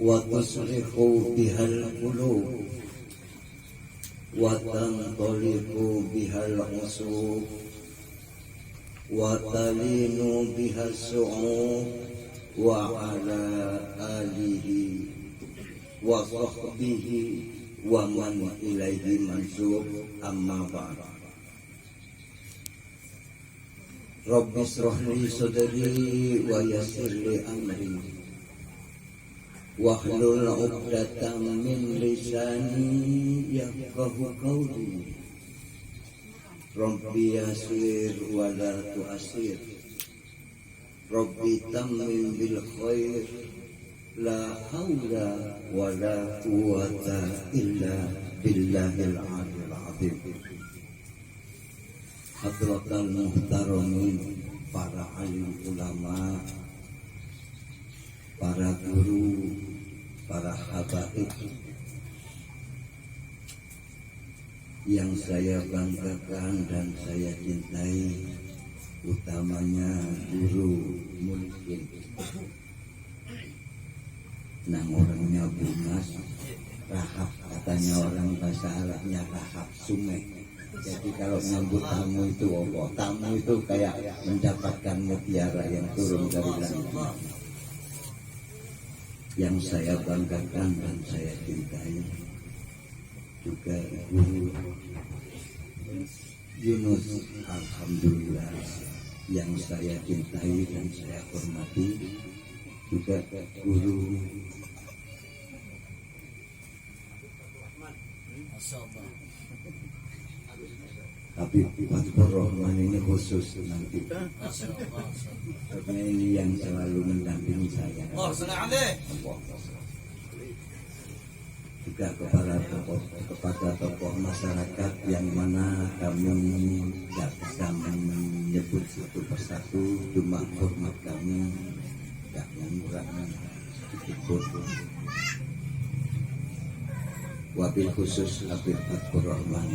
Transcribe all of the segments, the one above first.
wa tusrihu bihal qulub wa tanṭaliqu bihal usub wa talinu bihal su'ud wa ala alihi wa sahbihi wa man ilaihi mansub amma ba'd. Rabbi shrah li sadri wa yassir li amri wahlul 'uqdatam min lisani yafqahu qawli. Rabbi yassir wa la tu'assir, Rabbi tammim bil khair, la haula wa la quwwata illa billahil aliyyil azim. Hadratal muhtaramin, para alim ulama, para guru, para habaib yang saya banggakan dan saya cintai, utamanya guru Mulkin. Nang orangnya Bumas, Rahab, katanya orang bahasa Arabnya Rahab Sungai. Jadi kalau nyambut tamu itu Allah, tamu itu kayak mendapatkan mutiara yang turun dari langit. Yang saya banggakan dan saya cintai juga guru Yunus, alhamdulillah, yang saya cintai dan saya hormati juga guru tapi Fatihur Rahman ini khusus nanti karena ini yang selalu mendampingi saya. Juga kepada tokoh masyarakat yang mana kami tidak bisa menyebut satu persatu, cuma hormat kami tidak mengurangi sedikit pun. Wabil khusus Habib Fatihur Rahman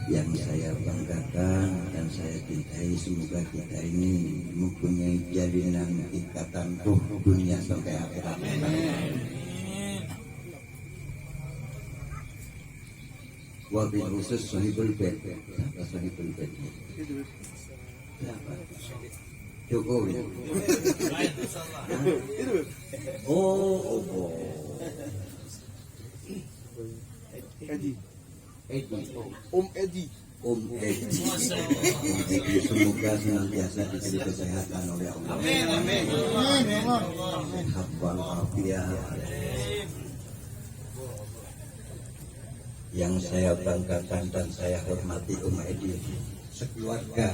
yang saya banggakan dan saya cintai, semoga kita ini mempunyai jalinan ikatan ruh dunia sampai akhirat. Wabil khusus Sahibul Bait. Siapa Sahibul Bait? Siapa? Jokowi. Oh. Edi. Om Edi. Semoga senantiasa diberi kesehatan oleh Allah. Amin. Sehat walafiat. Yang saya banggakan dan saya hormati Om Edi sekeluarga,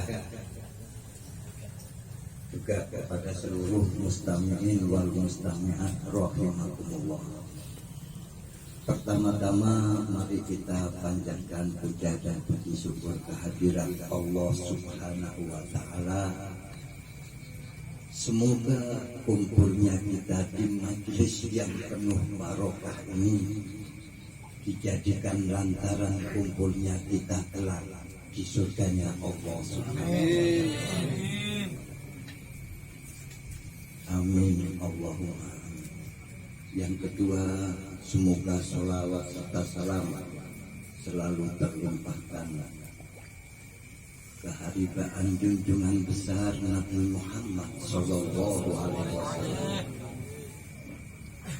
juga kepada seluruh mustami'in wal mustami'at rahimakumullah. Pertama-tama mari kita panjatkan puja dan puji syukur kehadiran Allah Subhanahu wa Ta'ala. Semoga kumpulnya kita di majelis yang penuh barokah ini dijadikan lantaran kumpulnya kita kelak di surganya Allah Subhanahu wa Ta'ala. Amin Allahumma. Yang kedua, semoga sholawat serta salam selalu terlimpahkan keharibaan junjungan besar Nabi Muhammad Sallallahu Alaihi Wasallam.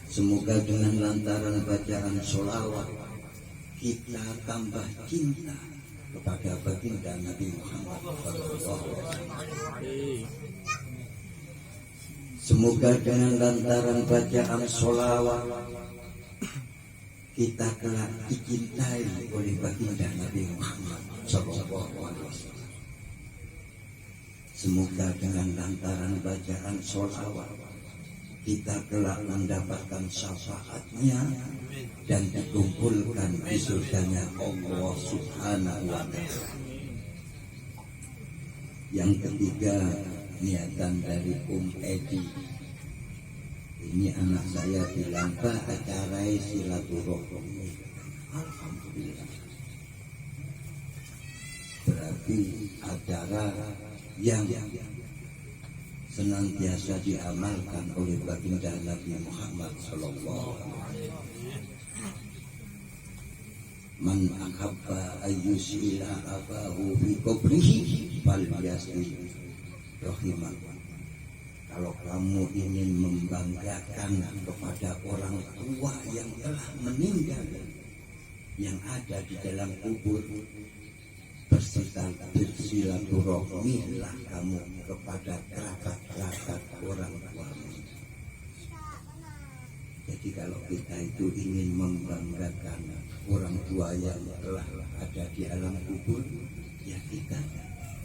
Semoga dengan lantaran bacaan sholawat kita tambah cinta kepada baginda Nabi Muhammad Sallallahu Alaihi Wasallam. Semoga dengan lantaran bacaan sholawat kita kelak dicintai oleh baginda Nabi Muhammad Sallallahu Alaihi Wasallam. Semoga dengan lantaran bacaan sholawat kita kelak mendapatkan syafaatnya dan dikumpulkan di surganya Allah Subhanahu wa Ta'ala. Yang ketiga, niatan dari Edi. Ini anak saya bilang, Pak, acara silaturahmi. Alhamdulillah. Berarti acara yang senantiasa diamalkan oleh baginda Nabi Muhammad sallallahu alaihi wasallam. Man ahabba ayyusila abahu fi qabrihi fal yasil rahimah. Kalau kamu ingin membanggakan kepada orang tua yang telah meninggal, yang ada di dalam kubur, bersilaturahmilah kamu kepada kerabat-kerabat orang tuamu. Jadi kalau kita itu ingin membanggakan orang tua yang telah ada di alam kubur, ya kita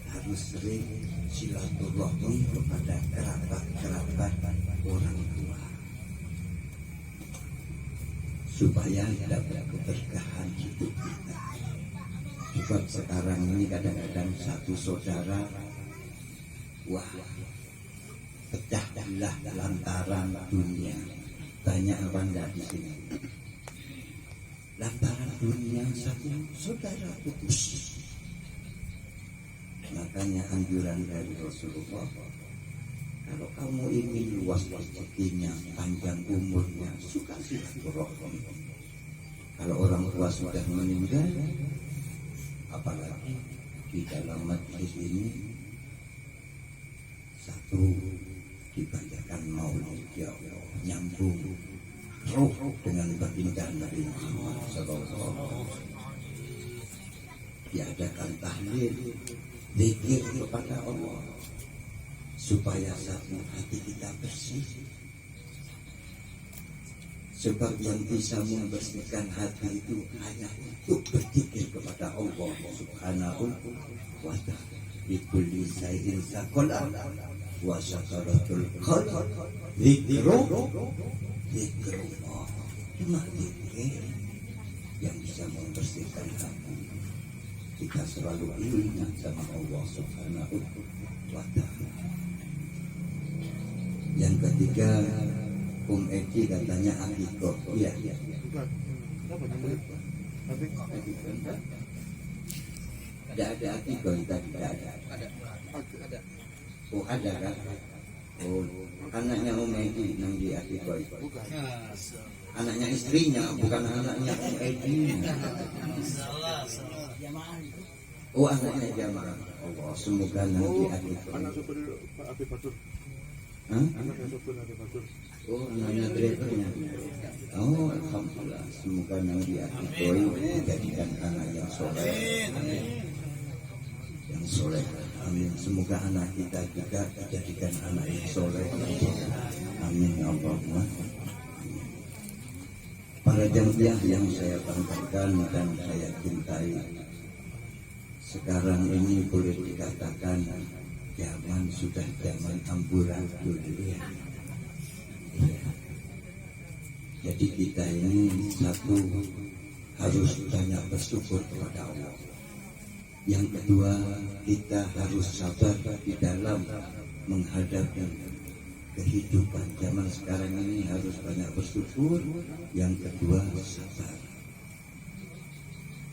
harus sering silaturahmi kepada kerabat-kerabat orang tua, supaya dapat keberkahan hidup kita. Sebab sekarang ini kadang-kadang satu saudara, wah, pecah belah lantaran dunia. Banyak orang enggak di sini. Lantaran dunia satu saudara putus. Makanya anjuran dari Rasulullah, kalau kamu ingin luas rezekinya, panjang umurnya, suka silaturahmi. Kalau orang tua sudah meninggal, apalagi di dalam majlis ini, satu dibacakan maulid, ya Allah, nyambung roh dengan baginda Nabi Muhammad sallallahu alaihi wasallam. Diadakan tahlil, zikir kepada Allah, supaya satu hati kita bersih. Sebab yang bisa membersihkan hati itu hanya untuk berzikir kepada Allah Subhanahu wa ta'ala. Likulli shay'in saqalan wa syakaratul qalb zikrullah. Cuma zikir yang bisa membersihkan hati. Kita selalu ingat sama Allah Subhanahu wa ta'ala. Yang ketiga, Edi katanya akikoh. Iya. Tidak ada akikoh tadi. Tidak ada. Oh ada kan? Oh, anaknya Edi yang di akikoh itu. Anaknya istrinya, bukan anaknya Edi. Oh anaknya jamaah. Allah, semoga nanti akikoh. Anak supir Pak Abi Batur. Anaknya supir Abi Batur. Oh, anaknya drivernya. Oh, alhamdulillah. Semoga nanti akikoh dijadikan anak yang soleh. Yang soleh. Amin. Semoga anak kita juga dijadikan anak yang soleh. Amin. Allahumma. Para jamaah yang saya banggakan dan saya cintai, sekarang ini boleh dikatakan zaman sudah zaman amburadul ya. Jadi kita ini satu harus banyak bersyukur kepada Allah. Yang kedua, kita harus sabar di dalam menghadapi kehidupan zaman sekarang ini, harus banyak bersyukur. Yang kedua, sabar.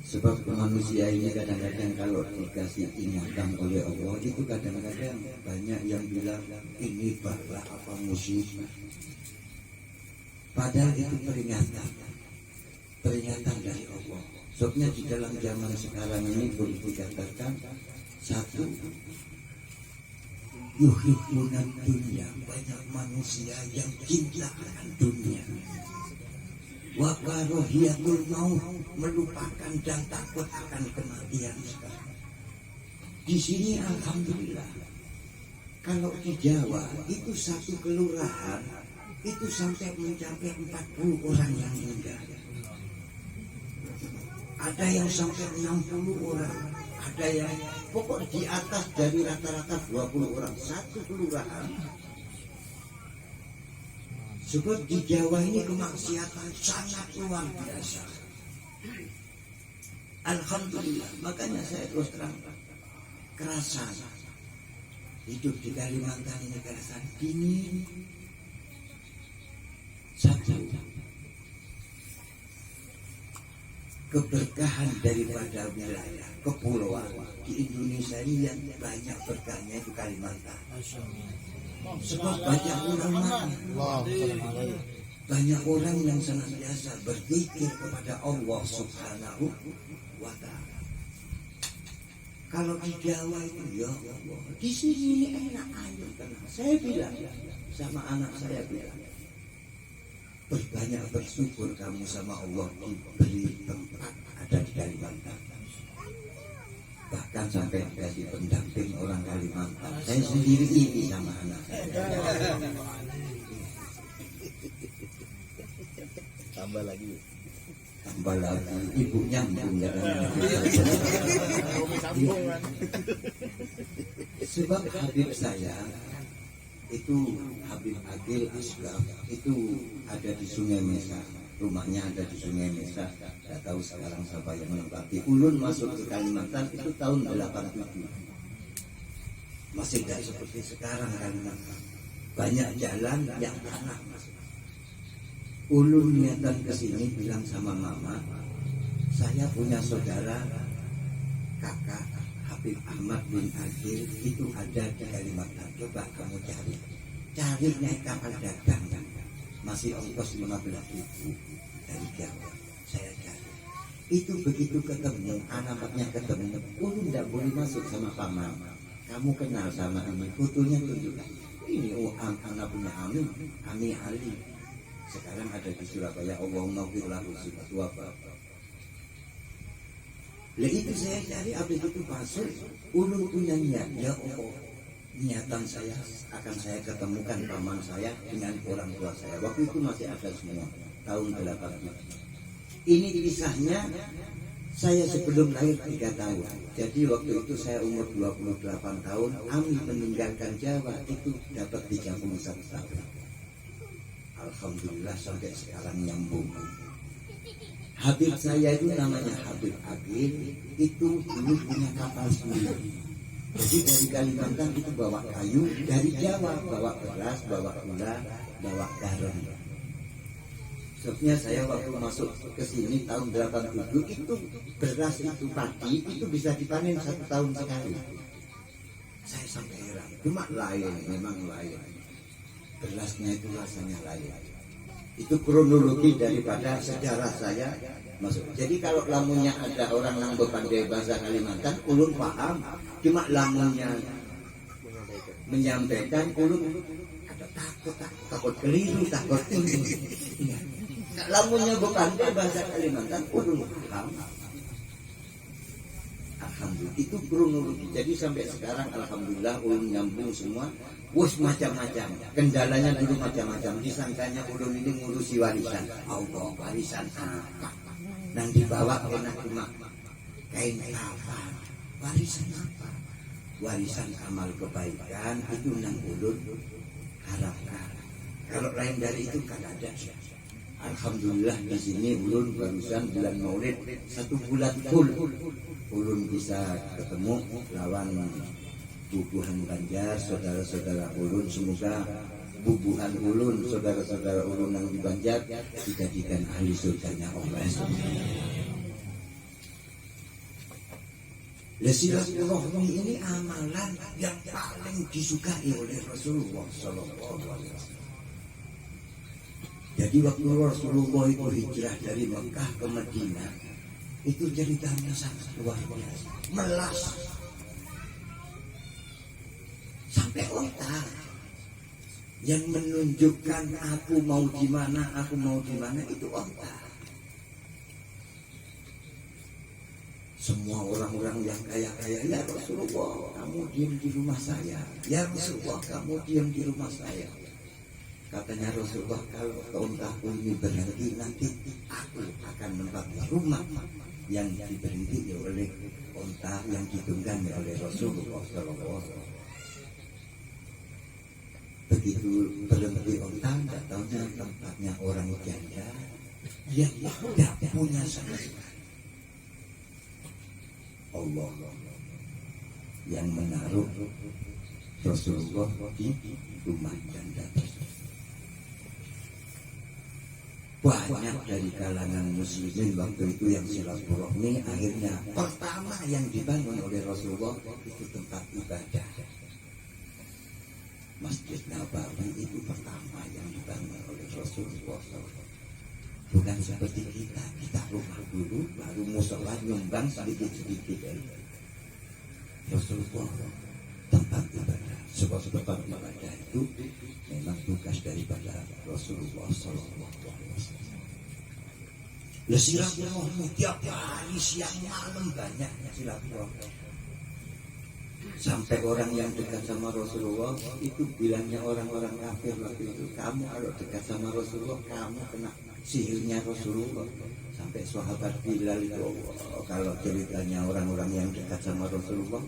Sebab manusia ini kadang-kadang kalau dikasih ingatan oleh Allah itu kadang-kadang banyak yang bilang ini bala apa musibah. Padahal itu peringatan dari Allah. Sebabnya di dalam zaman sekarang ini boleh dikatakan satu, yuhibbuna dunia, banyak manusia yang cinta akan dunia. Wa karahiyatul maut, melupakan dan takut akan kematian sekarang. Di sini alhamdulillah, kalau di Jawa itu satu kelurahan itu sampai mencapai 40 orang yang meninggal. Ada yang sampai 60 orang, ada yang pokok di atas dari rata-rata 20 orang satu kelurahan. Sebab di Jawa ini kemaksiatan sangat luar biasa. Alhamdulillah, makanya saya terus terang kerasa hidup di Kalimantan ini, kerasa dingin. Satu, keberkahan daripada wilayah kepulauan di Indonesia ini yang banyak berkahnya itu Kalimantan. Sebab banyak banyak orang yang senantiasa berzikir kepada Allah Subhanahu wa Ta'ala. Kalau di Jawa itu ya Allah, di sini enak aja tenang. Saya bilang sama anak saya bilang, berbanyak bersyukur kamu sama Allah diberi tempat ada di Kalimantan. Bahkan sampai dikasih pendamping orang Kalimantan. Saya sendiri ini sama anak saya. Tambah lagi ibunya punya sebab Habib saya itu Habib Agil Asgaf itu ada di Sungai Mesa, rumahnya ada di Sungai Mesa. Tidak tahu sekarang siapa yang menempati. Ulun masuk ke Kalimantan itu tahun 87, masih tidak seperti sekarang Kalimantan, banyak jalan yang tanah. Ulun niatan ke sini bilang sama mama, saya punya saudara kakak Habib Ahmad bin Agil itu ada di Kalimantan. Coba kamu cari naik kapal dagang, masih ongkos 15.000 dari Jawa. Saya cari. Itu begitu ketemu, alamatnya ketemu, ulun tidak boleh masuk sama paman. Kamu kenal sama ini, fotonya tunjukkan. Ini anak punya Ami Ali. Sekarang ada di Surabaya. Allahumma firlahu sifatu apa. Lah itu saya cari, habis itu masuk. Ulun punya niat, ya Allah, niatan saya akan saya ketemukan paman saya dengan orang tua saya. Waktu itu masih ada semua, tahun 87. Ini kisahnya saya sebelum lahir 3 tahun. Jadi waktu itu saya umur 28 tahun. Ami meninggalkan Jawa itu dapat 31 tahun. Alhamdulillah sampai sekarang nyambung. Habib saya itu namanya Habib Agil, itu dulu punya kapal sendiri. Jadi dari Kalimantan itu bawa kayu, dari Jawa bawa beras, bawa gula, bawa garam. Sebabnya saya waktu masuk ke sini tahun 87 itu beras itu padi itu bisa dipanen 1 tahun sekali. Saya sampai heran, cuma lain, memang lain. Berasnya itu rasanya lain. Itu kronologi daripada sejarah saya masuk. Jadi kalau lamunnya ada orang yang berpandai bahasa Kalimantan, ulun paham. Cuma lamunnya menyampaikan, ulun ada takut keliru, takut tinggi. Lamunnya berpandai bahasa Kalimantan, ulun paham. Alhamdulillah, itu kronologi. Jadi sampai sekarang alhamdulillah ulun nyambung semua. Wus macam-macam. Kendalanya dulu macam-macam. Disangkanya ulun ini ngurusi warisan. Allah, warisan apa? Nang dibawa enak cuma kain kafan. Warisan apa? Warisan amal kebaikan itu nang ulun harapkan. Kalau lain dari itu kan ada. Alhamdulillah di sini ulun barusan bulan Maulid 1 bulan full. Ulun bisa ketemu lawan bubuhan Banjar, saudara-saudara ulun. Semoga bubuhan ulun, saudara-saudara ulun yang di Banjar dijadikan ahli surganya Allah. Silaturahmi ini amalan yang paling disukai oleh Rasulullah SAW. Jadi waktu Rasulullah itu hijrah dari Mekah ke Madinah, itu ceritanya sangat luar biasa, melas sampai otak yang menunjukkan aku mau di mana itu otak. Semua orang-orang yang kaya-kaya, ya Rasulullah, kamu diam di rumah saya. Ya Rasulullah, kamu diam di rumah saya. Katanya Rasulullah, kalau untaku ini berhenti, nanti aku akan menempati rumah yang diberhenti oleh unta yang ditunggangi oleh Rasulullah SAW. Begitu berhenti unta, tidak tahunya tempatnya orang janda yang tidak punya sama sekali. Allah yang menaruh Rasulullah di rumah janda tersebut. Banyak dari kalangan muslimin waktu itu yang silaturahmi, akhirnya pertama yang dibangun oleh Rasulullah itu tempat ibadah. Masjid Nabawi itu pertama yang dibangun oleh Rasulullah SAW. Bukan seperti kita rumah dulu, baru musola nyumbang sedikit-sedikit. Rasulullah tempat ibadah, sebab tempat ibadah itu memang tugas daripada Rasulullah SAW. Ya silaturahmi tiap hari siang malam banyak silaturahmi. Sampai orang yang dekat sama Rasulullah itu bilangnya orang-orang kafir waktu itu, kamu kalau dekat sama Rasulullah kamu kena sihirnya Rasulullah. Sampai sahabat Bilal itu kalau ceritanya orang-orang yang dekat sama Rasulullah.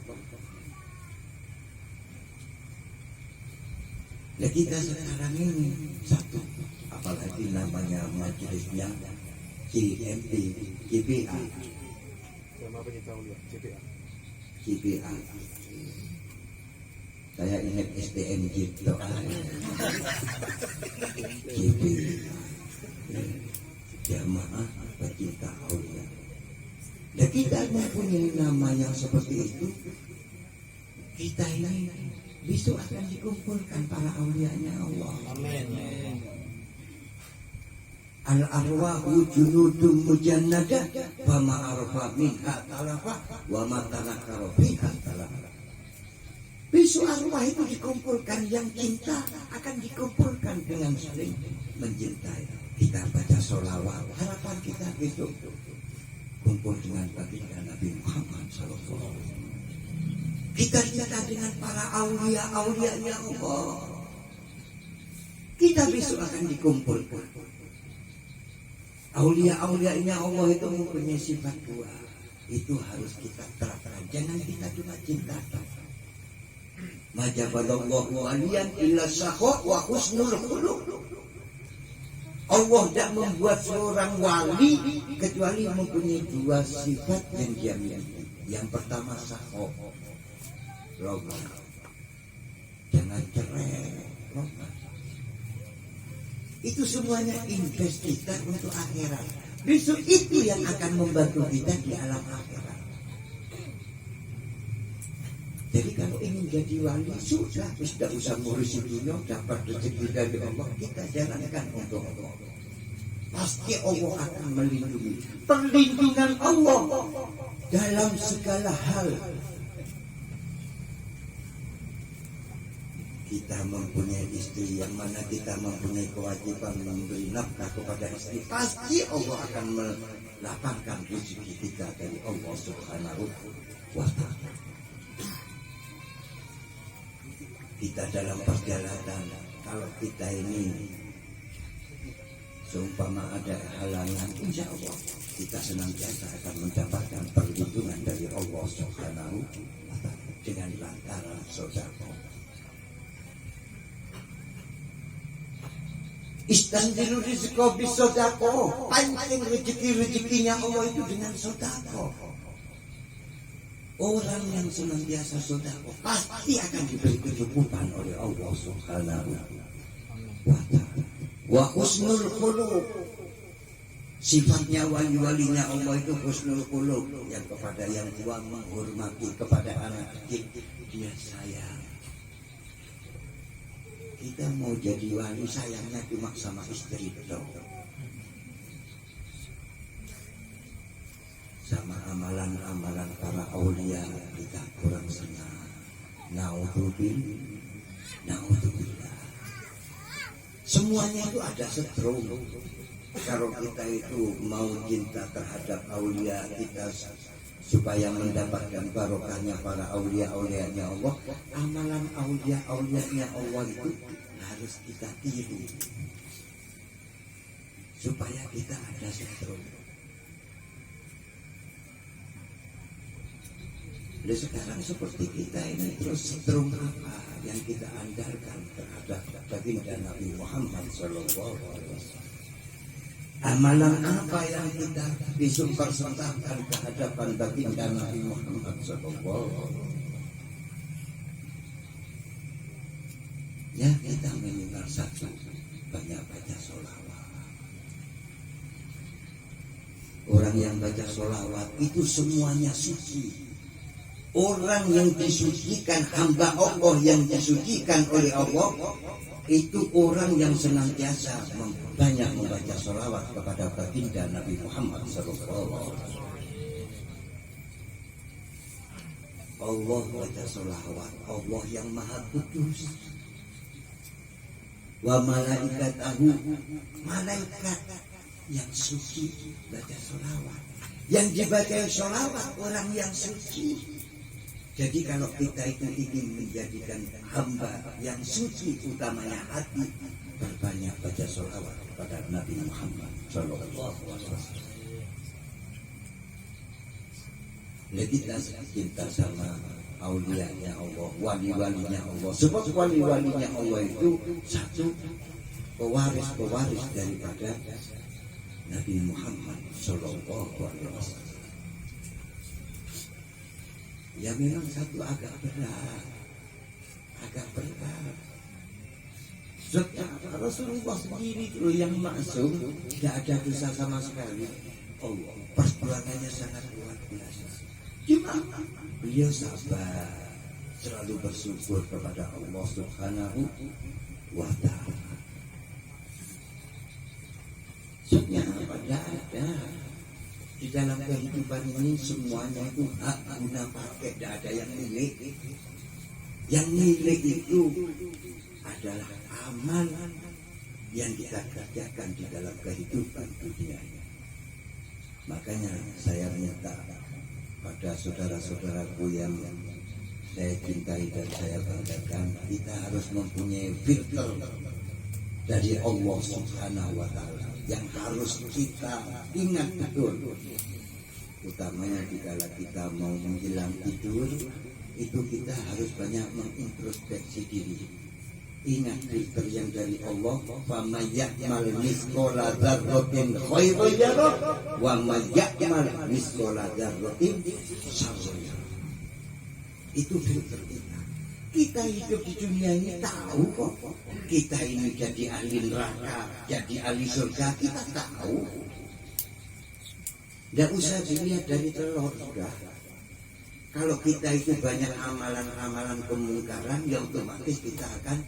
Ya kita sekarang ini satu, apalagi namanya majelisnya CMP, CPA. Jamaah Pencinta Aulia, CPA. CPA. Saya ingat STM gitu. CPA. Jamaah Pencinta Aulia. Dan kita mempunyai nama yang seperti itu. Kita ini besok akan dikumpulkan para aulianya Allah. Amin. Al-arwahu junudun mujannadah wa ma'arfa minha talafa wa matanakara fiha talafa. Besok arwah itu dikumpulkan, yang cinta akan dikumpulkan dengan saling mencintai. Kita baca sholawat, harapan kita besok kumpul dengan baginda Nabi Muhammad SAW. Kita cinta dengan para aulia-aulianya Allah. Kita besok akan dikumpulkan. Aulia-aulianya Allah itu mempunyai sifat dua. Itu harus kita terapkan. Jangan kita cuma cinta. Majaballahu waliyan illa syakha wa husnul khuluq. Allah tidak membuat seorang wali kecuali mempunyai dua sifat yang dia miliki. Yang pertama syakha, roman. Jangan cerai, roman. Itu semuanya invest kita untuk akhirat. Besok itu yang akan membantu kita di alam akhirat. Jadi kalau ingin jadi wali, sudah tidak usah ngurusin dunia, dapat rezeki dari Allah, kita jalankan untuk Allah. Pasti Allah akan melindungi. Perlindungan Allah dalam segala hal. Kita mempunyai istri yang mana kita mempunyai kewajiban memberi nafkah kepada istri, pasti Allah akan melapangkan rezeki kita dari Allah Subhanahu wa Ta'ala. Kita dalam perjalanan, kalau kita ini seumpama ada halangan, insya Allah kita senantiasa akan mendapatkan perlindungan dari Allah Subhanahu wa Ta'ala dengan lantaran sedekah. Istandilu rizqo bisodako. Pancing rezeki-rezekinya Allah itu dengan sodako. Orang yang senantiasa sodako pasti akan diberi kecukupan oleh Allah Subhanahu wa Ta'ala. Wa husnul khuluq. Sifatnya wali-walinya Allah itu husnul khuluq, yang kepada yang tua menghormati, kepada anak kecil dia sayang. Kita mau jadi wali, sayangnya cuma sama istri betul. Sama amalan-amalan para aulia kita kurang senang. Naudzubillah. Semuanya itu ada setrum. Kalau kita itu mau cinta terhadap aulia kita supaya mendapatkan barokahnya para aulia-aulianya Allah, amalan aulia-aulianya Allah itu harus kita tiru supaya kita ada setrum. Jadi sekarang seperti kita ini, terus setrum apa yang kita andalkan terhadap baginda Nabi Muhammad SAW? Amalan apa yang kita dipersembahkan ke hadapan baginda Nabi Muhammad SAW? Ya, kita minimal satu, banyak baca sholawat. Orang yang baca sholawat itu semuanya suci. Orang yang disucikan, hamba Allah yang disucikan oleh Allah, itu orang yang senantiasa banyak membaca sholawat kepada baginda Nabi Muhammad SAW. Allah baca sholawat, Allah yang maha kudus. Wa malaikatahu, malaikat yang suci baca sholawat. Yang dibaca sholawat orang yang suci. Jadi kalau kita itu ingin menjadikan hamba yang suci, utamanya hati, berbanyak baca sholawat kepada Nabi Muhammad Sallallahu Alaihi Wasallam. Kita cinta sama aulianya Allah, wali-walinya Allah. Sebab wali-walinya Allah itu satu pewaris daripada Nabi Muhammad Sallallahu Alaihi Wasallam. Ya memang satu agak berat. Sebab Rasulullah sendiri itu yang maksum, tidak ada dosa sama sekali. Allah perjuangannya sangat luar biasa. Cuma beliau sabar, selalu bersyukur kepada Allah Subhanahu wa Ta'ala. Sebenarnya tidak ada. Di dalam kehidupan ini semuanya itu hak guna pakai, tidak ada yang milik. Yang milik itu adalah amal yang kita kerjakan di dalam kehidupan dunia. Makanya saya minta pada saudara-saudaraku yang saya cintai dan saya banggakan, kita harus mempunyai filter dari Allah Subhanahu wa Ta'ala yang harus kita ingat betul, utamanya jika kita mau menjelang tidur, itu kita harus banyak mengintrospeksi diri. Ingat filter yang dari Allah, wa may ya'mal mithqala dzarratin khairan yarah wa may ya'mal mithqala dzarratin syarran yarah. Itu filter kita. Kita hidup di dunia ini tahu kok. Kita ini jadi ahli neraka, jadi ahli surga, kita tahu. Tidak usah dilihat dari telur sudah. Kalau kita itu banyak amalan-amalan kemungkaran, ya otomatis kita akan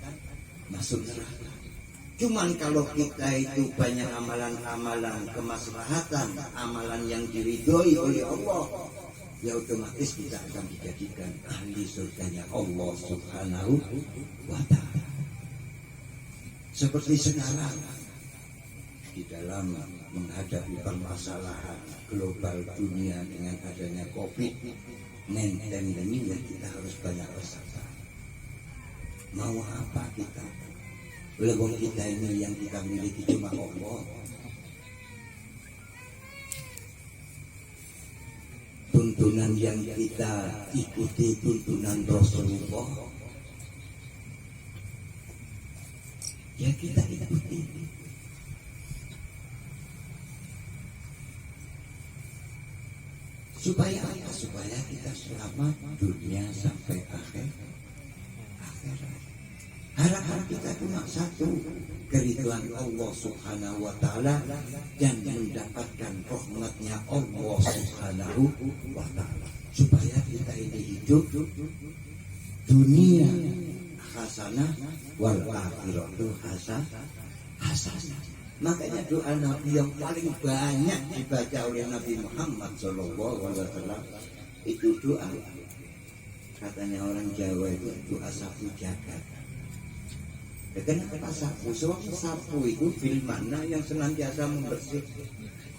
masuk neraka. Cuman kalau kita itu banyak amalan-amalan kemaslahatan, amalan yang diridhoi oleh Allah, ya otomatis kita akan dijadikan ahli surganya Allah Subhanahu wa Ta'ala. Seperti sekarang di dalam menghadapi permasalahan global dunia dengan adanya COVID-19 ini, ya kita harus banyak bersabar. Mau apa kita? Walaupun kita ini yang kita miliki cuma Allah. Tuntunan yang kita ikuti tuntunan Rasulullah, ya kita ikuti. Supaya apa? Supaya kita selamat dunia sampai akhirat. Harapan kita cuma satu, keridhaan Allah Subhanahu wa Ta'ala dan mendapatkan rahmatnya Allah Subhanahu wa Ta'ala. Supaya kita ini hidup dunia hasanah wal akhiratu hasanah. Makanya doa Nabi yang paling banyak dibaca oleh Nabi Muhammad SAW itu doa, katanya orang Jawa itu doa sapu jagat. Kenapa sapu? Soalnya sapu itu fil mana yang senantiasa membersih.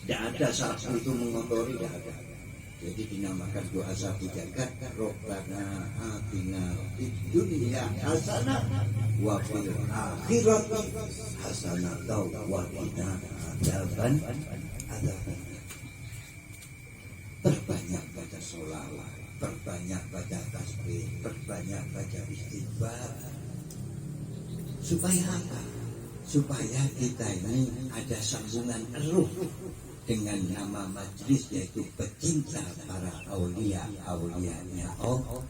Tidak ada sapu itu mengotori, tidak ada. Jadi dinamakan doa sapu jagat. Robbana atina fid dunya hasanah wa fil akhirati hasanah wa qina adzabannar. Perbanyak baca sholawat, perbanyak baca tasbih, perbanyak baca istighfar. Supaya apa? Supaya kita ini ada sambungan eruh dengan nama majlis, yaitu pecinta para aulia-aulianya Allah.